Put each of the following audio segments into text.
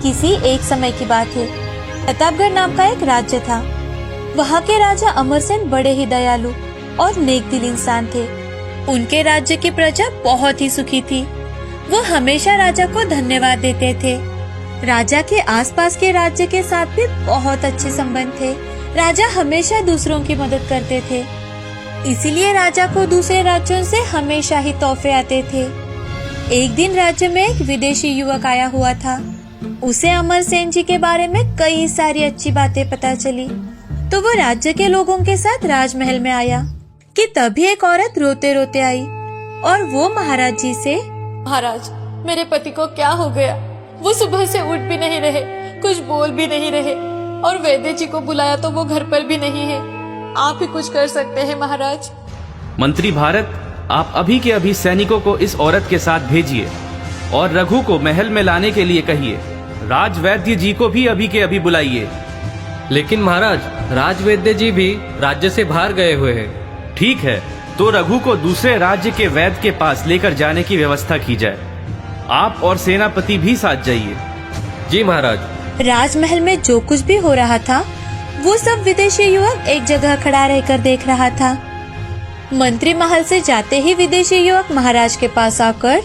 किसी एक समय की बात है। प्रतापगढ़ नाम का एक राज्य था। वहाँ के राजा अमरसेन बड़े ही दयालु और नेक दिल इंसान थे। उनके राज्य की प्रजा बहुत ही सुखी थी। वो हमेशा राजा को धन्यवाद देते थे। राजा के आसपास के राज्य के साथ भी बहुत अच्छे संबंध थे। राजा हमेशा दूसरों की मदद करते थे, इसीलिए राजा को दूसरे राज्यों से हमेशा ही तोहफे आते थे। एक दिन राज्य में एक विदेशी युवक आया हुआ था। उसे अमरसेन जी के बारे में कई सारी अच्छी बातें पता चली, तो वो राज्य के लोगों के साथ राजमहल में आया कि तभी एक औरत रोते रोते आई और वो महाराज जी से, महाराज, मेरे पति को क्या हो गया? वो सुबह से उठ भी नहीं रहे, कुछ बोल भी नहीं रहे, और वैद्य जी को बुलाया तो वो घर पर भी नहीं है। आप ही कुछ कर सकते हैं महाराज। मंत्री भारत, आप अभी के अभी सैनिकों को इस औरत के साथ भेजिए और रघु को महल में लाने के लिए कहिए। राजवैद्य जी को भी अभी के अभी बुलाइए। लेकिन महाराज, राजवैद्य जी भी राज्य से बाहर गए हुए हैं। ठीक है, तो रघु को दूसरे राज्य के वैद्य के पास लेकर जाने की व्यवस्था की जाए। आप और सेनापति भी साथ जाइए। जी महाराज। राजमहल में जो कुछ भी हो रहा था वो सब विदेशी युवक एक जगह खड़ा रहकर देख रहा था। मंत्री महल से जाते ही विदेशी युवक महाराज के पास आकर,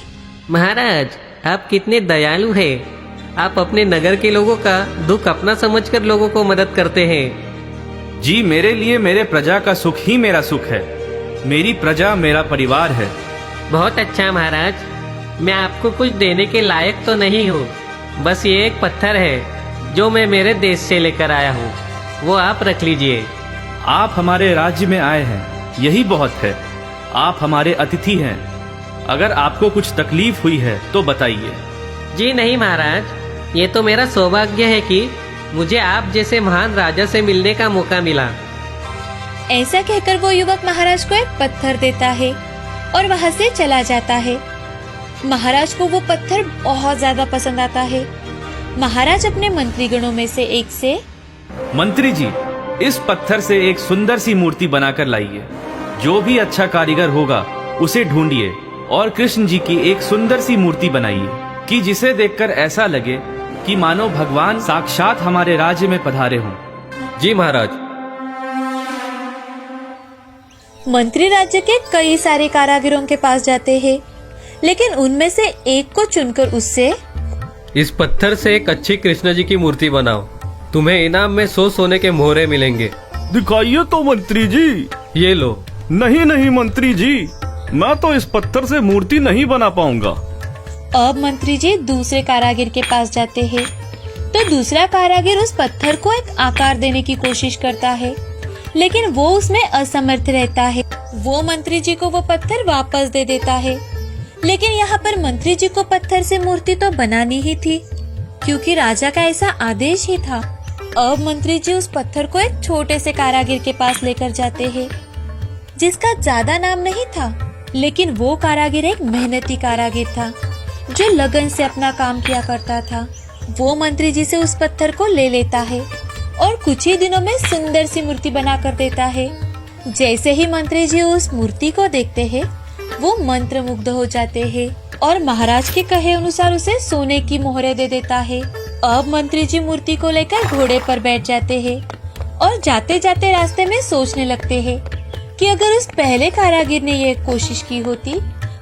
महाराज, आप कितने दयालु हैं। आप अपने नगर के लोगों का दुख अपना समझकर लोगों को मदद करते हैं। जी, मेरे लिए मेरे प्रजा का सुख ही मेरा सुख है। मेरी प्रजा मेरा परिवार है। बहुत अच्छा महाराज, मैं आपको कुछ देने के लायक तो नहीं हूँ। बस ये एक पत्थर है जो मैं मेरे देश से लेकर आया हूँ, वो आप रख लीजिए। आप हमारे राज्य में आए हैं, यही बहुत है। आप हमारे अतिथि हैं। अगर आपको कुछ तकलीफ हुई है तो बताइए। जी नहीं महाराज, ये तो मेरा सौभाग्य है कि मुझे आप जैसे महान राजा से मिलने का मौका मिला। ऐसा कहकर वो युवक महाराज को एक पत्थर देता है और वहाँ से चला जाता है। महाराज को वो पत्थर बहुत ज्यादा पसंद आता है। महाराज अपने मंत्रीगणों में से एक से, मंत्री जी, इस पत्थर से एक सुंदर सी मूर्ति बनाकर लाइए। जो भी अच्छा कारीगर होगा उसे ढूंढिए और कृष्ण जी की एक सुंदर सी मूर्ति बनाइए कि जिसे देखकर ऐसा लगे कि मानो भगवान साक्षात हमारे राज्य में पधारे हों। जी महाराज। मंत्री राज्य के कई सारे कारीगरों के पास जाते हैं, लेकिन उनमें से एक को चुनकर उससे, इस पत्थर से एक अच्छी कृष्ण जी की मूर्ति बनाओ। तुम्हें इनाम में 100 सोने के मोहरे मिलेंगे। दिखाइए तो मंत्री जी। ये लो। नहीं नहीं मंत्री जी, मैं तो इस पत्थर से मूर्ति नहीं बना पाऊंगा। अब मंत्री जी दूसरे कारीगर के पास जाते हैं, तो दूसरा कारीगर उस पत्थर को एक आकार देने की कोशिश करता है, लेकिन वो उसमें असमर्थ रहता है। वो मंत्री जी को वो पत्थर वापस दे देता है, लेकिन यहाँ पर मंत्री जी को पत्थर से मूर्ति तो बनानी ही थी, क्योंकि राजा का ऐसा आदेश ही था। अब मंत्री जी उस पत्थर को एक छोटे से कारीगर के पास लेकर जाते हैं, जिसका ज्यादा नाम नहीं था, लेकिन वो कारीगर एक मेहनती कारीगर था जो लगन से अपना काम किया करता था। वो मंत्री जी से उस पत्थर को ले लेता है और कुछ ही दिनों में सुंदर सी मूर्ति बना कर देता है। जैसे ही मंत्री जी उस मूर्ति को देखते हैं, वो मंत्र मुग्ध हो जाते हैं और महाराज के कहे अनुसार उसे सोने की मोहरे दे देता है। अब मंत्री जी मूर्ति को लेकर घोड़े पर बैठ जाते हैं और जाते जाते रास्ते में सोचने लगते हैं कि अगर उस पहले कारीगर ने ये कोशिश की होती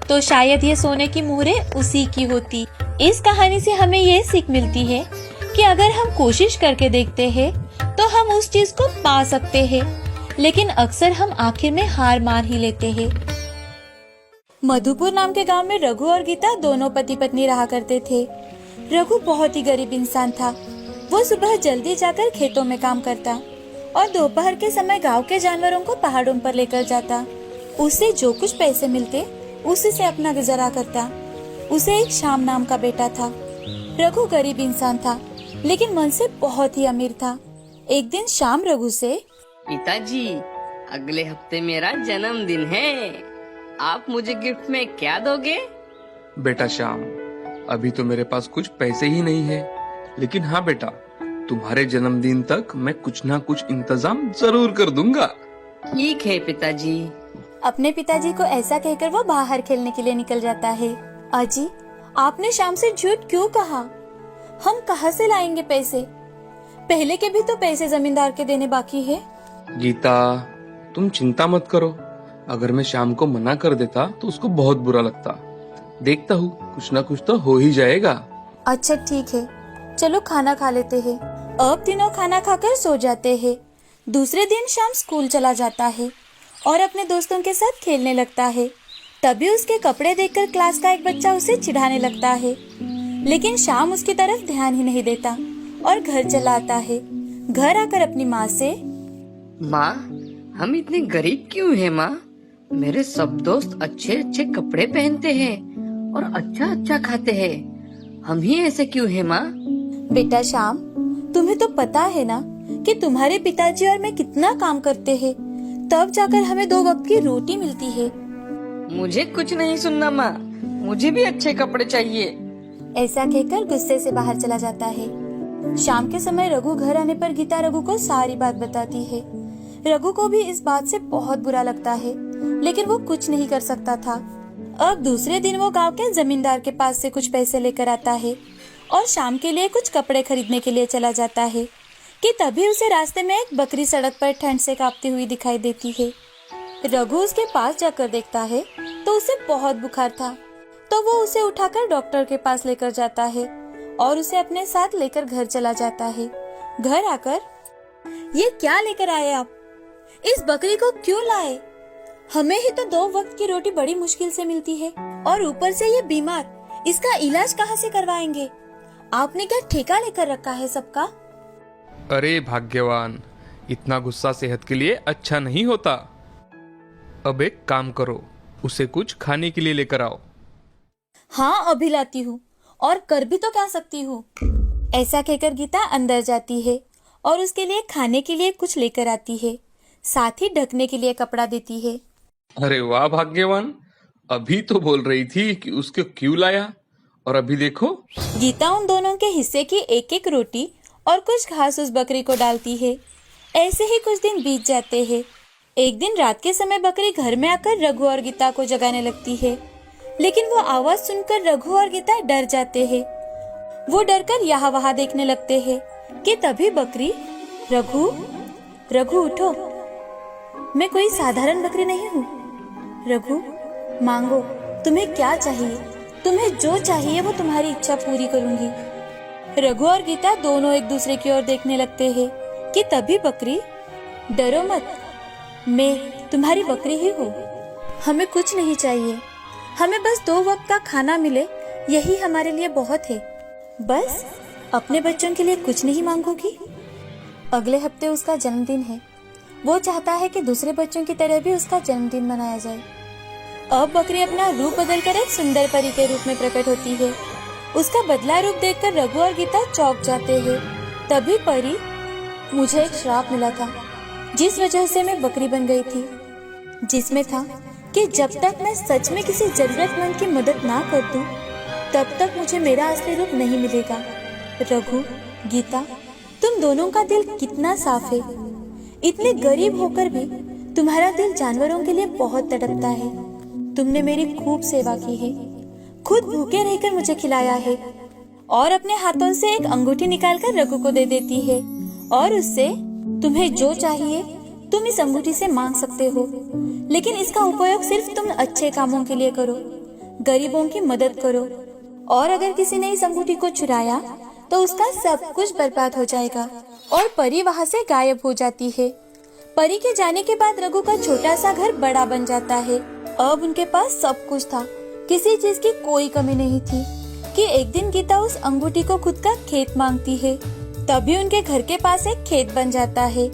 तो शायद ये सोने की मोहरे उसी की होती। इस कहानी से हमें ये सीख मिलती है कि अगर हम कोशिश करके देखते हैं तो हम उस चीज को पा सकते हैं, लेकिन अक्सर हम आखिर में हार मान ही लेते हैं। मधुपुर नाम के गांव में रघु और गीता दोनों पति पत्नी रहा करते थे। रघु बहुत ही गरीब इंसान था। वो सुबह जल्दी जाकर खेतों में काम करता और दोपहर के समय गांव के जानवरों को पहाड़ों पर लेकर जाता। उससे जो कुछ पैसे मिलते उसी से अपना गुजारा करता। उसे एक श्याम नाम का बेटा था। रघु गरीब इंसान था, लेकिन मन से बहुत ही अमीर था। एक दिन श्याम रघु से, पिताजी, अगले हफ्ते मेरा जन्मदिन है, आप मुझे गिफ्ट में क्या दोगे? बेटा श्याम, अभी तो मेरे पास कुछ पैसे ही नहीं है, लेकिन हाँ बेटा, तुम्हारे जन्मदिन तक मैं कुछ ना कुछ इंतजाम जरूर कर दूंगा। ठीक है पिताजी। अपने पिताजी को ऐसा कहकर वो बाहर खेलने के लिए निकल जाता है। अजी, आपने श्याम से झूठ क्यों कहा? हम कहाँ से लाएंगे पैसे? पहले के भी तो पैसे जमींदार के देने बाकी है। गीता, तुम चिंता मत करो। अगर मैं शाम को मना कर देता तो उसको बहुत बुरा लगता। देखता हूँ कुछ ना कुछ तो हो ही जाएगा। अच्छा ठीक है, चलो खाना खा लेते हैं। अब तीनों खाना खाकर सो जाते हैं। दूसरे दिन शाम स्कूल चला जाता है और अपने दोस्तों के साथ खेलने लगता है। तभी उसके कपड़े देखकर क्लास का एक बच्चा उसे चिढ़ाने लगता है, लेकिन शाम उसकी तरफ ध्यान ही नहीं देता और घर चला आता है। घर आकर अपनी माँ से, माँ, हम इतने गरीब क्यों हैं माँ? मेरे सब दोस्त अच्छे अच्छे कपड़े पहनते हैं और अच्छा अच्छा खाते हैं। हम ही ऐसे क्यों हैं माँ? बेटा श्याम, तुम्हें तो पता है ना कि तुम्हारे पिताजी और मैं कितना काम करते हैं, तब जाकर हमें 2 वक्त की रोटी मिलती है। मुझे कुछ नहीं सुनना माँ, मुझे भी अच्छे कपड़े चाहिए। ऐसा कहकर गुस्से से बाहर चला जाता है। शाम के समय रघु घर आने पर गीता रघु को सारी बात बताती है। रघु को भी इस बात से बहुत बुरा लगता है, लेकिन वो कुछ नहीं कर सकता था। अब दूसरे दिन वो गांव के जमींदार के पास से कुछ पैसे लेकर आता है और शाम के लिए कुछ कपड़े खरीदने के लिए चला जाता है कि तभी उसे रास्ते में एक बकरी सड़क पर ठंड से कांपती हुई दिखाई देती है। रघु उसके पास जाकर देखता है तो उसे बहुत बुखार था, तो वो उसे उठाकर डॉक्टर के पास लेकर जाता है और उसे अपने साथ लेकर घर चला जाता है। घर आकर, ये क्या लेकर आए आप? इस बकरी को क्यों लाए? हमें ही तो 2 वक्त की रोटी बड़ी मुश्किल से मिलती है और ऊपर से ये बीमार, इसका इलाज कहाँ से करवाएंगे? आपने क्या ठेका लेकर रखा है सबका? अरे भाग्यवान, इतना गुस्सा सेहत के लिए अच्छा नहीं होता। अब एक काम करो, उसे कुछ खाने के लिए लेकर आओ। हाँ, अभी लाती हूँ, और कर भी तो क्या सकती हूँ। ऐसा कहकर गीता अंदर जाती है और उसके लिए खाने के लिए कुछ लेकर आती है, साथ ही ढकने के लिए कपड़ा देती है। अरे वाह भाग्यवान, अभी तो बोल रही थी कि उसको क्यों लाया, और अभी देखो। गीता उन दोनों के हिस्से की एक एक रोटी और कुछ घास उस बकरी को डालती है। ऐसे ही कुछ दिन बीत जाते हैं। एक दिन रात के समय बकरी घर में आकर रघु और गीता को जगाने लगती है, लेकिन वो आवाज सुनकर रघु और गीता डर जाते हैं। वो डरकर यहाँ वहाँ देखने लगते हैं कि तभी बकरी, रघु, रघु उठो, मैं कोई साधारण बकरी नहीं हूँ। रघु, मांगो, तुम्हें क्या चाहिए? तुम्हें जो चाहिए वो तुम्हारी इच्छा पूरी करूंगी। रघु और गीता दोनों एक दूसरे की ओर देखने लगते हैं कि तभी बकरी, डरो मत, मैं तुम्हारी बकरी ही हूँ। हमें कुछ नहीं चाहिए, हमें बस 2 वक्त का खाना मिले, यही हमारे लिए बहुत है। बस अपने बच्चों के लिए कुछ नहीं मांगोगी? अगले हफ्ते उसका जन्मदिन है। वो चाहता है कि दूसरे बच्चों की तरह भी उसका जन्मदिन मनाया जाए। अब बकरी अपना रूप बदलकर एक सुंदर परी के रूप में प्रकट होती है। उसका बदला रूप देखकर रघु और गीता चौंक जाते हैं। तभी परी, मुझे एक श्राप मिला था जिस वजह से मैं बकरी बन गई थी, जिसमें था कि जब तक मैं सच में किसी जरूरतमंद की मदद ना कर दूं, तब तक मुझे मेरा असली रूप नहीं मिलेगा। रघु, गीता, तुम दोनों का दिल कितना साफ है। इतने गरीब होकर भी तुम्हारा दिल जानवरों के लिए बहुत तड़पता है। तुमने मेरी खूब सेवा की है, खुद भूखे रहकर मुझे खिलाया है, और अपने हाथों से एक अंगूठी निकालकर रघु को दे देती है और उससे, तुम्हें जो चाहिए तुम इस अंगूठी से मांग सकते हो, लेकिन इसका उपयोग सिर्फ तुम अच्छे कामों के लिए करो, गरीबों की मदद करो, और अगर किसी ने इस अंगूठी को चुराया तो उसका सब कुछ बर्बाद हो जाएगा। और परी वहाँ से गायब हो जाती है। परी के जाने के बाद रघु का छोटा सा घर बड़ा बन जाता है। अब उनके पास सब कुछ था, किसी चीज की कोई कमी नहीं थी कि एक दिन गीता उस अंगूठी को खुद का खेत मांगती है। तभी उनके घर के पास एक खेत बन जाता है।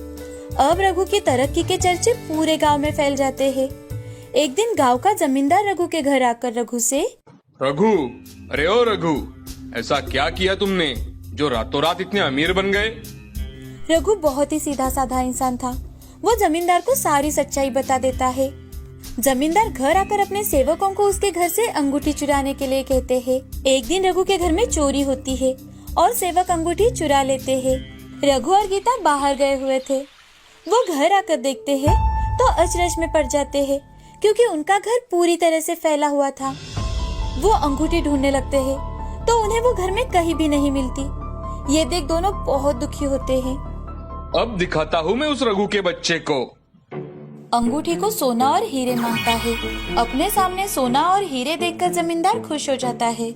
अब रघु की तरक्की के चर्चे पूरे गांव में फैल जाते हैं। एक दिन गांव का जमींदार रघु के घर आकर रघु से, रघु, अरे ओ रघु, ऐसा क्या किया तुमने जो रातों रात इतने अमीर बन गए? रघु बहुत ही सीधा साधा इंसान था। वो जमींदार को सारी सच्चाई बता देता है। जमींदार घर आकर अपने सेवकों को उसके घर से अंगूठी चुराने के लिए कहते हैं। एक दिन रघु के घर में चोरी होती है और सेवक अंगूठी चुरा लेते हैं। रघु और गीता बाहर गए हुए थे। वो घर आकर देखते हैं तो अचरज में पड़ जाते हैं, क्योंकि उनका घर पूरी तरह से फैला हुआ था। वो अंगूठी ढूंढने लगते हैं, तो उन्हें वो घर में कहीं भी नहीं मिलती। ये देख दोनों बहुत दुखी होते हैं। अब दिखाता हूँ मैं उस रघु के बच्चे को। अंगूठी को सोना और हीरे मांगता है। अपने सामने सोना और हीरे देखकर जमींदार खुश हो जाता है।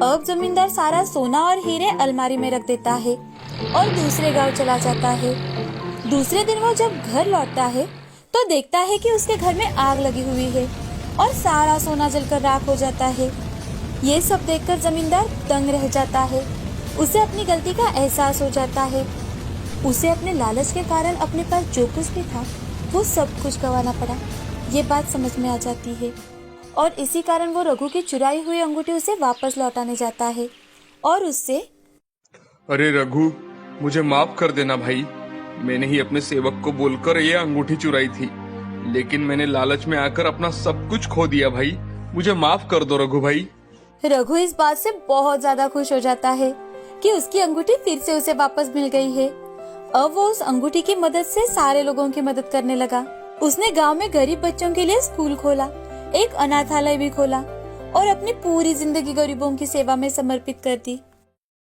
अब जमींदार सारा सोना और हीरे अलमारी में रख देता है और दूसरे गांव चला जाता है। दूसरे दिन वो जब घर लौटता है तो देखता है कि उसके घर में आग लगी हुई है और सारा सोना जलकर राख हो जाता है। ये सब देखकर जमींदार दंग रह जाता है। उसे अपनी गलती का एहसास हो जाता है। उसे अपने लालच के कारण अपने पास जो कुछ भी था वो सब कुछ गंवाना पड़ा। ये बात समझ में आ जाती है और इसी कारण वो रघु की चुराई हुई अंगूठी उसे वापस लौटाने जाता है और उससे, अरे रघु, मुझे माफ कर देना भाई। मैंने ही अपने सेवक को बोलकर ये अंगूठी चुराई थी, लेकिन मैंने लालच में आकर अपना सब कुछ खो दिया भाई। मुझे माफ कर दो रघु भाई। रघु इस बात से बहुत ज्यादा खुश हो जाता है कि उसकी अंगूठी फिर से उसे वापस मिल गई है। अब वो उस अंगूठी की मदद से सारे लोगों की मदद करने लगा। उसने गांव में गरीब बच्चों के लिए स्कूल खोला, एक अनाथालय भी खोला और अपनी पूरी जिंदगी गरीबों की सेवा में समर्पित कर दी।